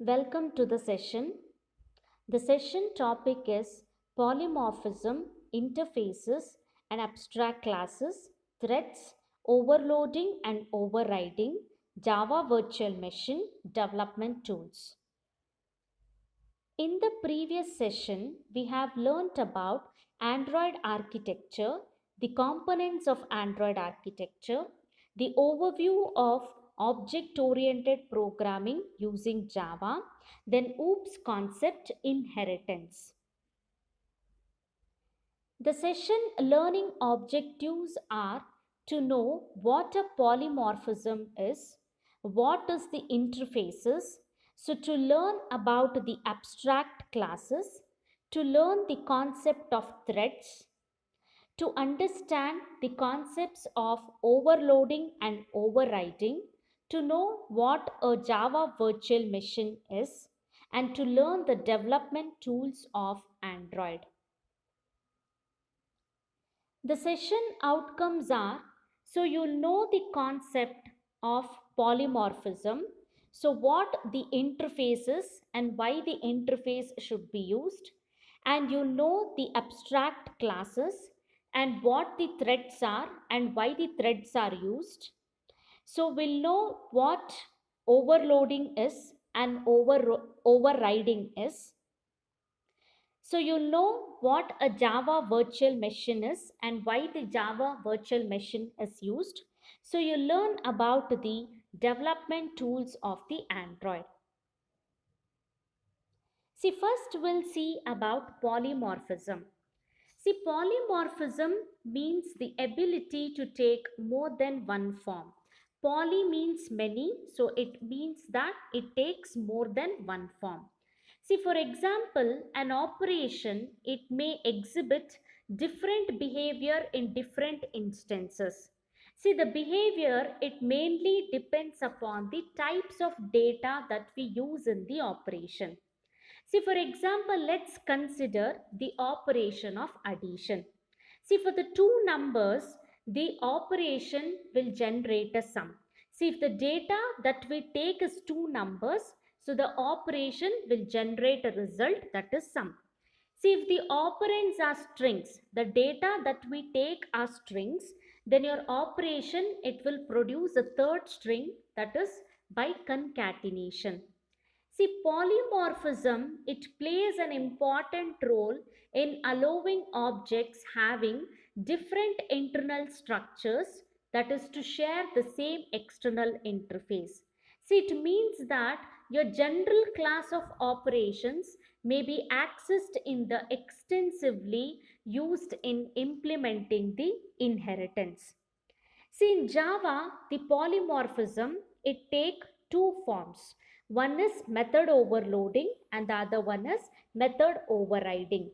Welcome to the session. The session topic is polymorphism, interfaces, and abstract classes, threads, overloading and overriding, Java Virtual Machine development tools. In the previous session, we have learnt about Android architecture, the components of Android architecture, the overview of object oriented programming using Java, then OOPS concept inheritance. The session learning objectives are to know what a polymorphism is, what is the interfaces, so to learn about the abstract classes, to learn the concept of threads, to understand the concepts of overloading and overriding, to know what a Java virtual machine is, and to learn the development tools of Android. The session outcomes are, so you'll know the concept of polymorphism. So what the interface is and why the interface should be used. And you'll know the abstract classes and what the threads are and why the threads are used. So we'll know what overloading is and overriding is. So you know what a Java virtual machine is and why the Java virtual machine is used. So you learn about the development tools of the Android. See, first we'll see about polymorphism. See, polymorphism means the ability to take more than one form. Poly means many, so it means that it takes more than one form. See, for example, an operation, it may exhibit different behavior in different instances. See, the behavior, it mainly depends upon the types of data that we use in the operation. See, for example, let's consider the operation of addition. See, for the two numbers, the operation will generate a sum. See, if the data that we take is two numbers, so the operation will generate a result that is sum. See, if the operands are strings, the data that we take are strings, then your operation, it will produce a third string, that is by concatenation. See, polymorphism, it plays an important role in allowing objects having different internal structures, that is to share the same external interface. See, it means that your general class of operations may be accessed in the extensively used in implementing the inheritance. See, in Java, the polymorphism, it take two forms. One is method overloading and the other one is method overriding.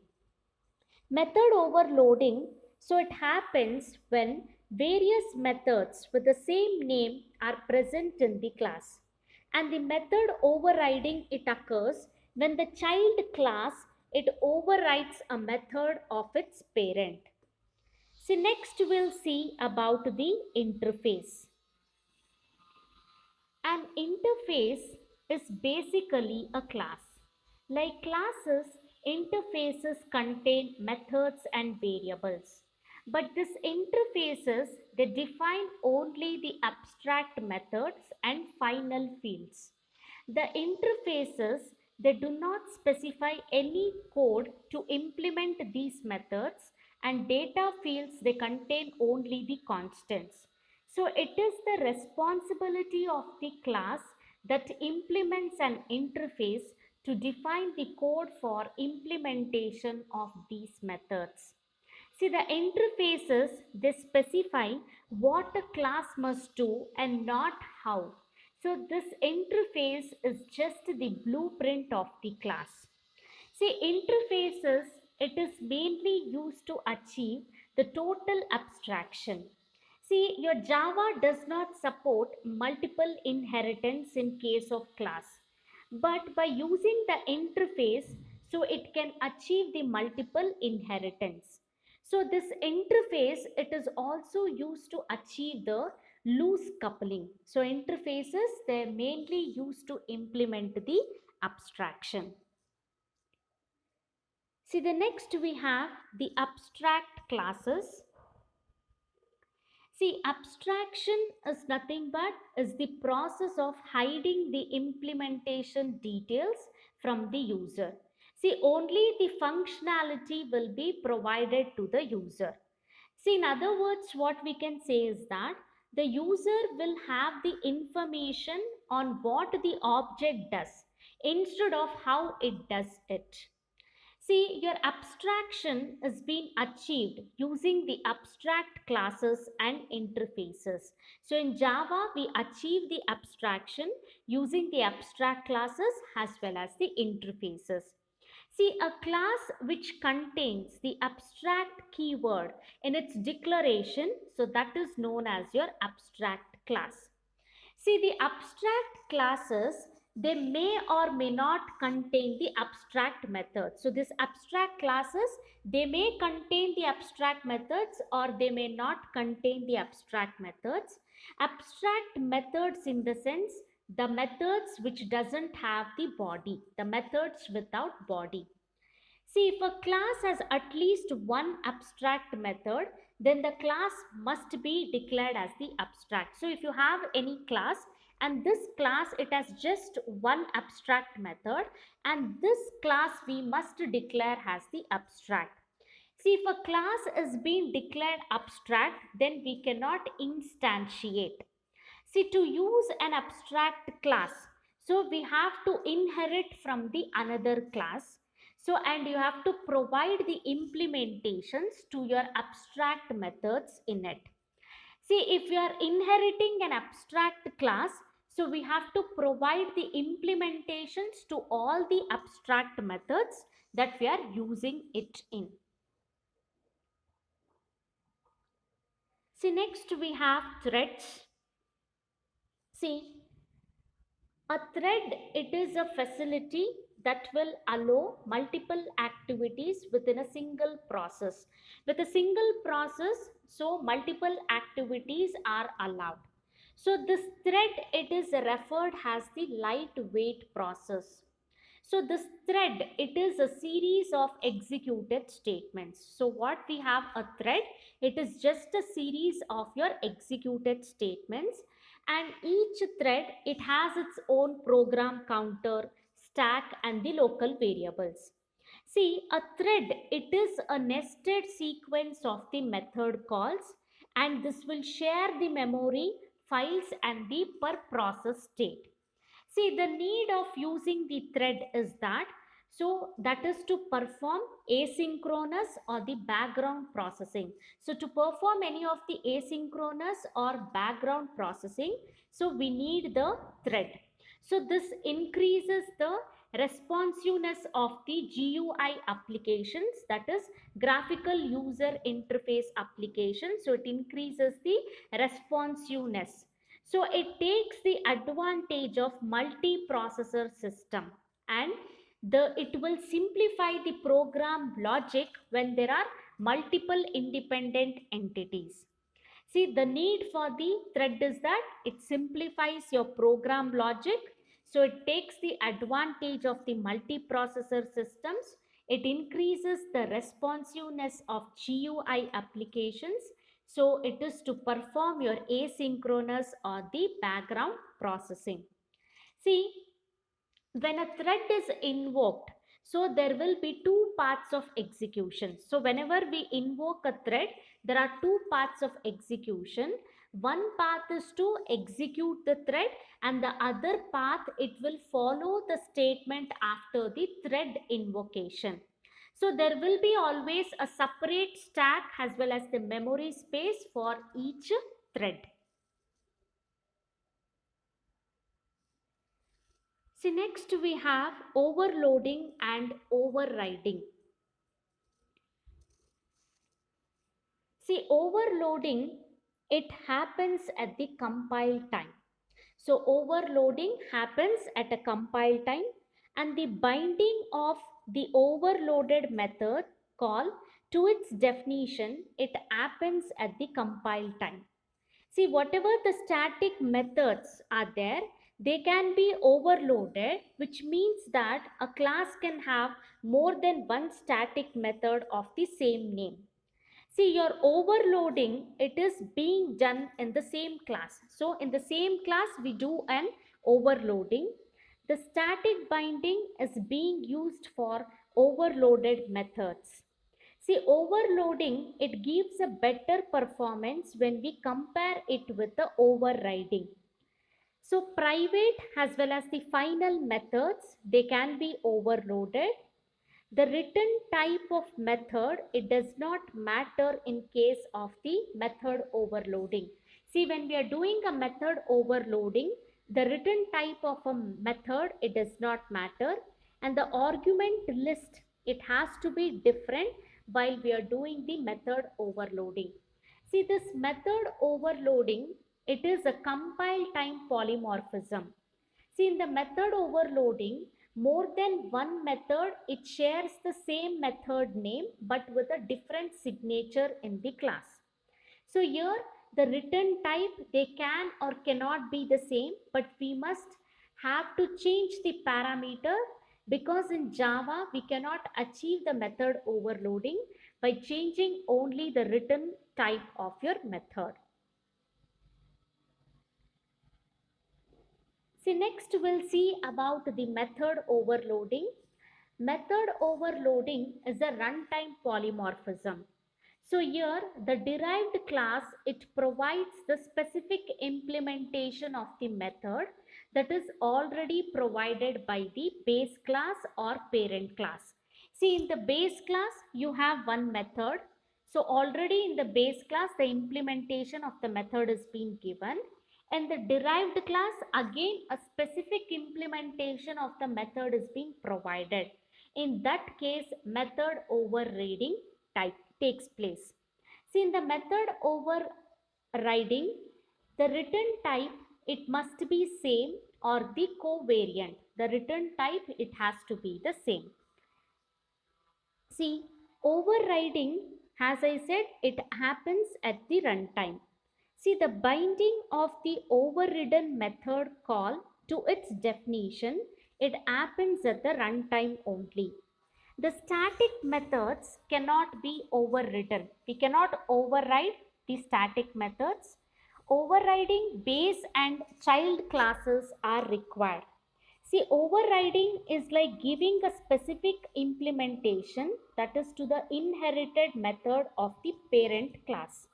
Method overloading, so it happens when various methods with the same name are present in the class. And the method overriding, it occurs when the child class, it overrides a method of its parent. So next we'll see about the interface. An interface is basically a class. Like classes, interfaces contain methods and variables. But these interfaces, they define only the abstract methods and final fields. The interfaces, they do not specify any code to implement these methods, and data fields, they contain only the constants. So it is the responsibility of the class that implements an interface to define the code for implementation of these methods. See, the interfaces, they specify what a class must do and not how. So this interface is just the blueprint of the class. See, interfaces, it is mainly used to achieve the total abstraction. See, your Java does not support multiple inheritance in case of class, but by using the interface, so it can achieve the multiple inheritance. So this interface, it is also used to achieve the loose coupling. So interfaces, they're mainly used to implement the abstraction. See, the next we have the abstract classes. See, abstraction is nothing but is the process of hiding the implementation details from the user. See, only the functionality will be provided to the user. See, in other words, what we can say is that the user will have the information on what the object does instead of how it does it. See, your abstraction is being achieved using the abstract classes and interfaces. So, in Java, we achieve the abstraction using the abstract classes as well as the interfaces. See, a class which contains the abstract keyword in its declaration, so that is known as your abstract class. See, the abstract classes, they may or may not contain the abstract methods. So, these abstract classes, they may contain the abstract methods or they may not contain the abstract methods. Abstract methods in the sense, the methods which doesn't have the body, the methods without body. See, if a class has at least one abstract method, then the class must be declared as the abstract. So, if you have any class and this class it has just one abstract method, and this class we must declare as the abstract. See, if a class is being declared abstract, then we cannot instantiate. See, to use an abstract class, so we have to inherit from the another class. So, and you have to provide the implementations to your abstract methods in it. See, if you are inheriting an abstract class, so we have to provide the implementations to all the abstract methods that we are using it in. See, next we have threads. See, a thread, it is a facility that will allow multiple activities within a single process. With a single process, so multiple activities are allowed. So this thread, it is referred as the lightweight process. So this thread, it is a series of executed statements. So what we have a thread, it is just a series of your executed statements, and each thread, it has its own program counter, stack and the local variables. See, a thread, it is a nested sequence of the method calls, and this will share the memory, files and the per process state. See, the need of using the thread is that, so that is to perform asynchronous or the background processing. So to perform any of the asynchronous or background processing, so we need the thread. So this increases the responsiveness of the GUI applications, that is graphical user interface applications. So it increases the responsiveness. So it takes the advantage of multi-processor system, and it will simplify the program logic when there are multiple independent entities. See, the need for the thread is that it simplifies your program logic. So it takes the advantage of the multi-processor systems. It increases the responsiveness of GUI applications. So it is to perform your asynchronous or the background processing. See, when a thread is invoked, so there will be two paths of execution. So whenever we invoke a thread, there are two paths of execution. One path is to execute the thread, and the other path, it will follow the statement after the thread invocation. So there will be always a separate stack as well as the memory space for each thread. See, next we have overloading and overriding. See, overloading, it happens at the compile time. So overloading happens at a compile time, and the binding of the overloaded method call to its definition, it happens at the compile time. See, whatever the static methods are there, They can be overloaded, which means that a class can have more than one static method of the same name. See, your overloading, it is being done in the same class. So in the same class, we do an overloading. The static binding is being used for overloaded methods. See, overloading, it gives a better performance when we compare it with the overriding. So private as well as the final methods, they can be overloaded. The written type of method, it does not matter in case of the method overloading. See, when we are doing a method overloading, the written type of a method, it does not matter, and the argument list, it has to be different while we are doing the method overloading. See, this method overloading, it is a compile time polymorphism. See, in the method overloading, more than one method, it shares the same method name but with a different signature in the class. So here the written type, they can or cannot be the same, but we must have to change the parameter, because in Java we cannot achieve the method overloading by changing only the written type of your method. See, next we'll see about the method overloading. Method overloading is a runtime polymorphism. So here the derived class, it provides the specific implementation of the method that is already provided by the base class or parent class. See, in the base class you have one method. So already in the base class the implementation of the method is being given, and the derived class, again a specific implementation of the method is being provided. In that case, method overriding type takes place. See, in the method overriding, the return type, it must be same or the covariant. The return type, it has to be the same. See, overriding, as I said, it happens at the runtime. See, the binding of the overridden method call to its definition, it happens at the runtime only. The static methods cannot be overridden. We cannot override the static methods. Overriding base and child classes are required. See, overriding is like giving a specific implementation, that is to the inherited method of the parent class.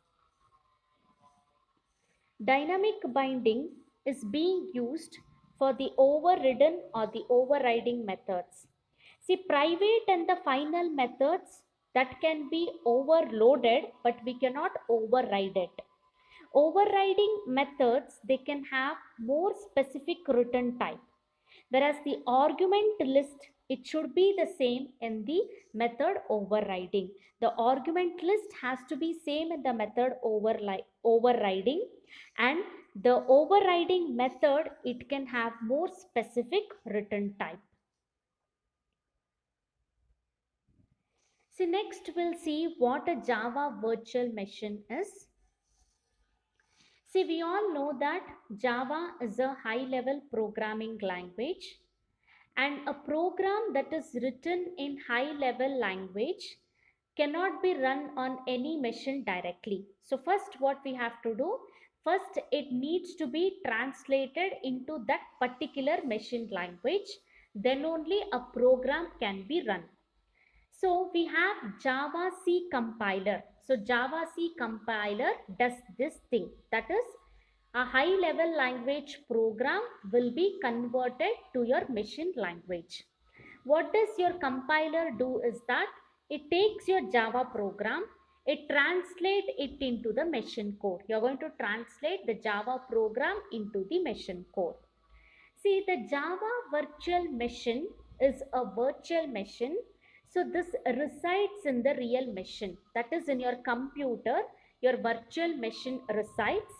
Dynamic binding is being used for the overridden or the overriding methods. See, private and the final methods, that can be overloaded, but we cannot override it. Overriding methods, they can have more specific return type, whereas the argument list, it should be the same in the method overriding. The argument list has to be same in the method overriding, and the overriding method, it can have more specific return type. So next we'll see what a Java virtual machine is. See, we all know that Java is a high level programming language, and a program that is written in high level language cannot be run on any machine directly. So first what we have to do, first it needs to be translated into that particular machine language, then only a program can be run. So we have Java C compiler. So Java C compiler does this thing, that is a high level language program will be converted to your machine language. What does your compiler do is that it takes your Java program, it translates it into the machine code. You're going to translate the Java program into the machine code. See, the Java virtual machine is a virtual machine. So this resides in the real machine. That is in your computer, your virtual machine resides.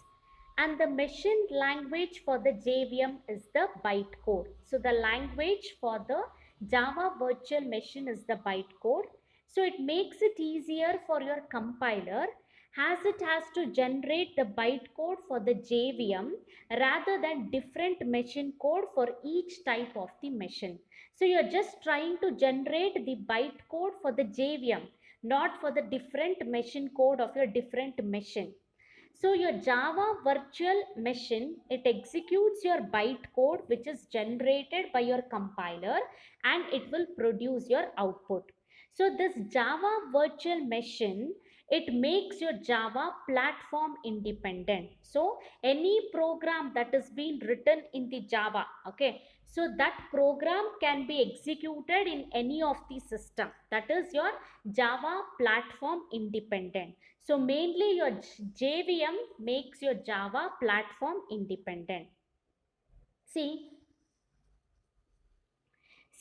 And the machine language for the JVM is the bytecode. So the language for the Java virtual machine is the bytecode. So it makes it easier for your compiler, as it has to generate the bytecode for the JVM rather than different machine code for each type of the machine. So you're just trying to generate the bytecode for the JVM, not for the different machine code of your different machine. So your Java virtual machine, it executes your bytecode which is generated by your compiler and it will produce your output. So this Java virtual machine, it makes your Java platform independent. So any program that is being written in the Java, okay, so that program can be executed in any of the system. That is your Java platform independent. So mainly your JVM makes your Java platform independent. See,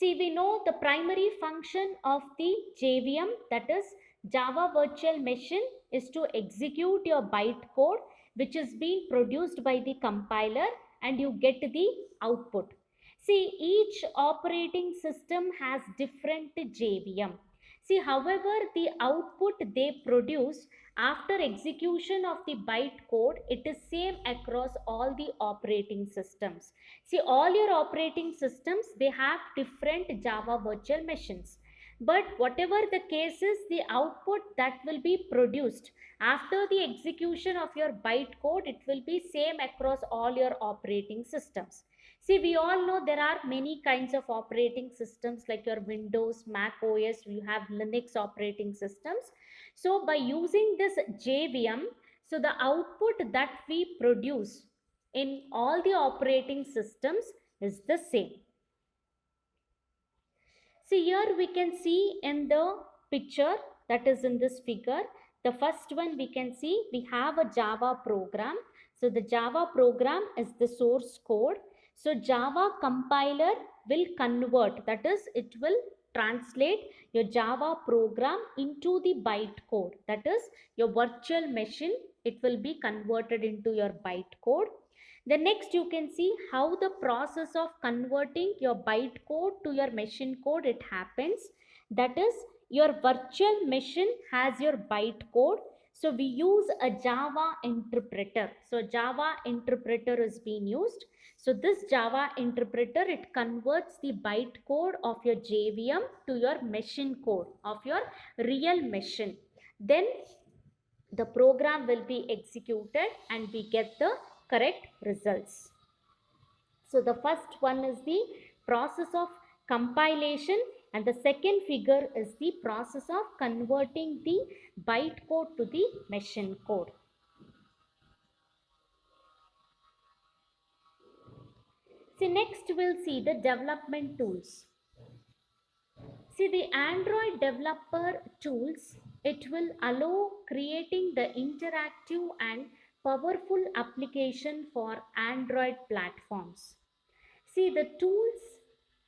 we know the primary function of the JVM, that is Java Virtual Machine, is to execute your bytecode which is being produced by the compiler and you get the output. See, each operating system has different JVM. See, however, the output they produce after execution of the bytecode, it is same across all the operating systems. See, all your operating systems, they have different Java virtual machines. But whatever the case is, the output that will be produced after the execution of your bytecode, it will be same across all your operating systems. See, we all know there are many kinds of operating systems like your Windows, Mac OS, you have Linux operating systems. So by using this JVM, so the output that we produce in all the operating systems is the same. See, here we can see in the picture that is in this figure, the first one we can see we have a Java program. So the Java program is the source code. So Java compiler will convert, that is it will translate your Java program into the bytecode, that is your virtual machine, it will be converted into your bytecode. The next you can see how the process of converting your bytecode to your machine code it happens. That is your virtual machine has your bytecode. So we use a Java interpreter. So Java interpreter is being used. So this Java interpreter it converts the bytecode of your JVM to your machine code of your real machine. Then the program will be executed and we get the correct results. So the first one is the process of compilation and the second figure is the process of converting the bytecode to the machine code. See, next we'll see the development tools. See, the Android developer tools, it will allow creating the interactive and powerful application for Android platforms. See, the tools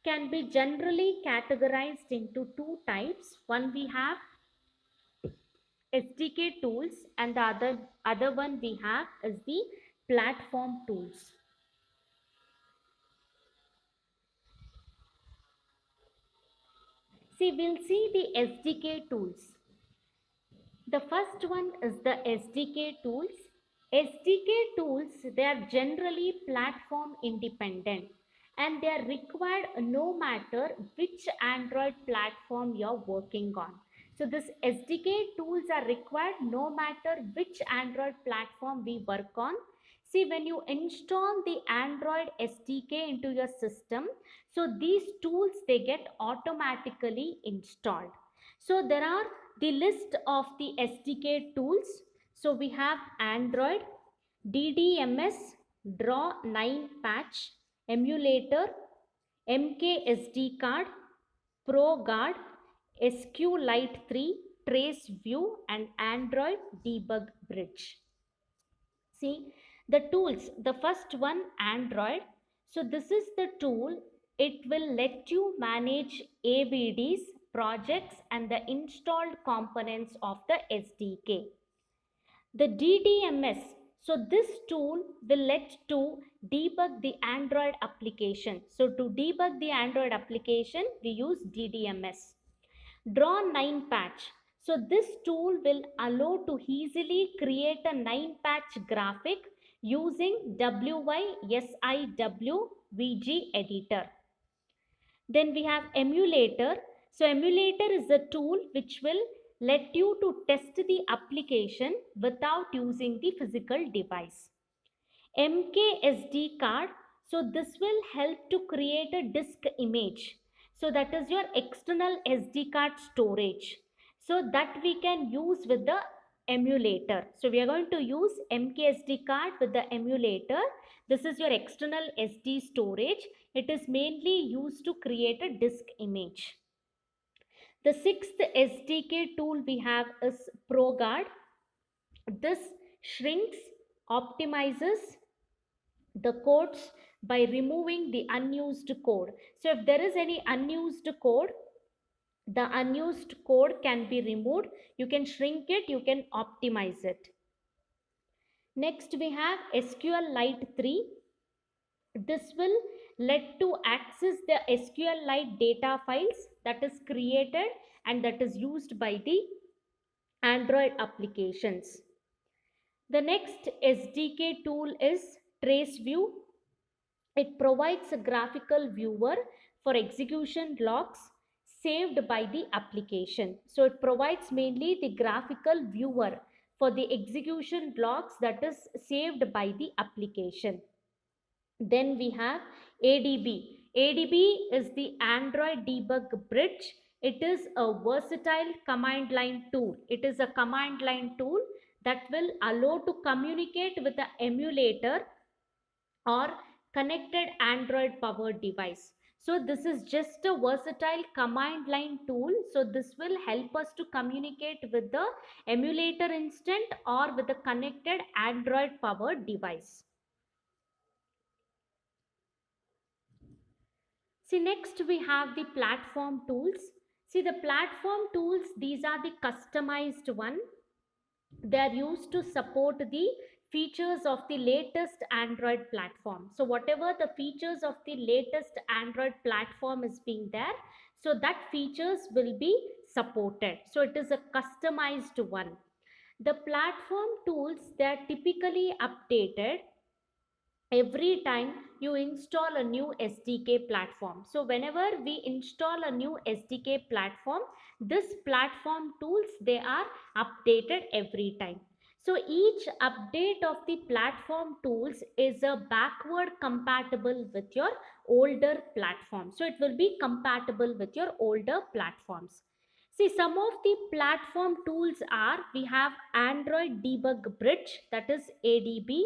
can be generally categorized into two types. One we have SDK tools and the other one we have is the platform tools. See, we'll see the SDK tools. The first one is the SDK tools. SDK tools, they are generally platform independent and they are required no matter which Android platform you're working on. So this SDK tools are required no matter which Android platform we work on. See, when you install the Android SDK into your system, so these tools they get automatically installed. So there are the list of the SDK tools. So we have Android, DDMS, Draw 9 Patch, Emulator, MKSD card, ProGuard, SQLite 3, Trace View and Android Debug Bridge. See the tools, the first one Android. So this is the tool, it will let you manage AVDs, projects and the installed components of the SDK. The DDMS, so this tool will let to debug the Android application. So to debug the Android application we use DDMS. Draw 9 patch. So this tool will allow to easily create a 9-patch graphic using WYSIWVG editor. Then we have emulator. So emulator is a tool which will let you to test the application without using the physical device. MKSD card. So this will help to create a disk image. So that is your external SD card storage. So that we can use with the emulator. So we are going to use MKSD card with the emulator. This is your external SD storage. It is mainly used to create a disk image. The sixth SDK tool we have is ProGuard. This shrinks, optimizes the codes by removing the unused code. So if there is any unused code, the unused code can be removed. You can shrink it, you can optimize it. Next we have SQLite 3. This will let to access the SQLite data files that is created and that is used by the Android applications. The next SDK tool is TraceView. It provides a graphical viewer for execution logs saved by the application. So it provides mainly the graphical viewer for the execution logs that is saved by the application. Then we have ADB. ADB is the Android Debug Bridge. It is a versatile command line tool. It is a command line tool that will allow to communicate with the emulator or connected Android powered device. So this is just a versatile command line tool. So this will help us to communicate with the emulator instant or with the connected Android powered device. See, next we have the platform tools. See, the platform tools, these are the customized one. They are used to support the features of the latest Android platform. So whatever the features of the latest Android platform is being there, so that features will be supported. So it is a customized one. The platform tools, they are typically updated every time you install a new SDK platform. So whenever we install a new SDK platform, this platform tools, they are updated every time. So each update of the platform tools is a backward compatible with your older platform. So it will be compatible with your older platforms. See, some of the platform tools are, we have Android Debug Bridge, that is ADB.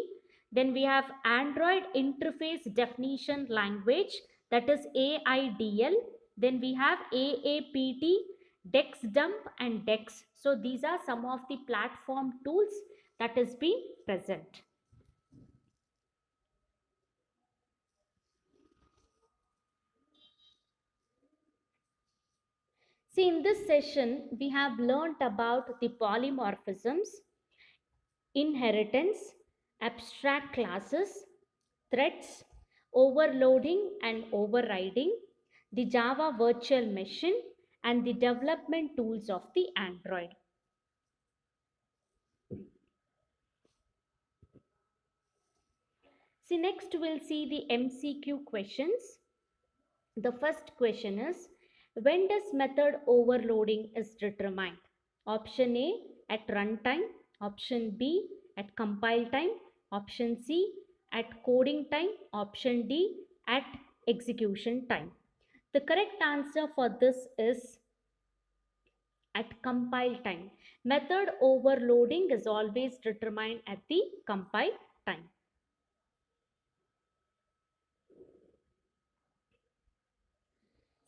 Then we have Android Interface Definition Language, that is AIDL. Then we have AAPT, DexDump and Dex. So these are some of the platform tools that is being present. See, in this session, we have learnt about the polymorphisms, inheritance, abstract classes, threads, overloading and overriding, the Java virtual machine, and the development tools of the Android. See, next we'll see the MCQ questions. The first question is, when does method overloading is determined? Option A, at runtime. Option B, at compile time. Option C, at coding time. Option D, at execution time. The correct answer for this is at compile time. Method overloading is always determined at the compile time.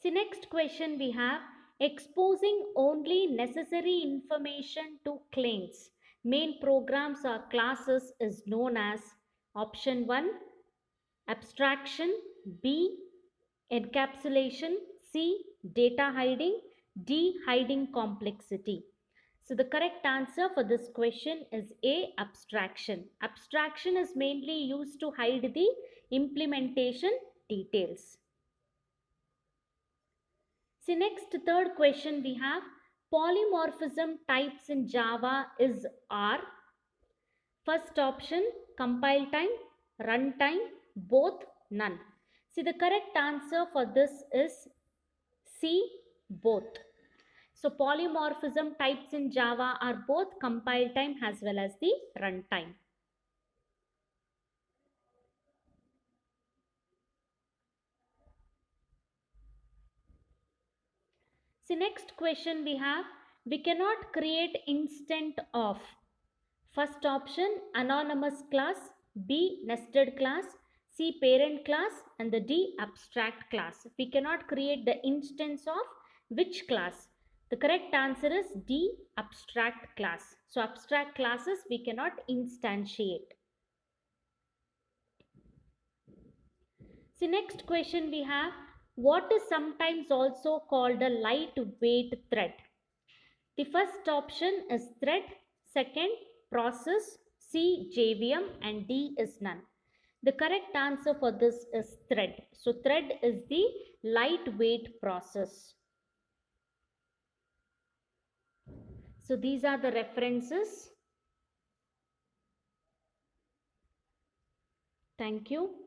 See, next question we have, exposing only necessary information to claims, main programs or classes is known as option 1, abstraction, B, encapsulation, C, data hiding, D, hiding complexity. So the correct answer for this question is A, abstraction. Abstraction is mainly used to hide the implementation details. See, next third question we have, Polymorphism types in Java is are first option compile time, runtime, both, none. See, the correct answer for this is C, both. So polymorphism types in Java are both compile time as well as the runtime. See, next question we have, we cannot create instant of. First option anonymous class, B nested class, C parent class, and the D abstract class. We cannot create the instance of which class? The correct answer is D abstract class. So abstract classes we cannot instantiate. See, next question we have, what is sometimes also called a lightweight thread? The first option is thread, second process, C JVM, and D is none. The correct answer for this is thread. So thread is the lightweight process. So these are the references. Thank you.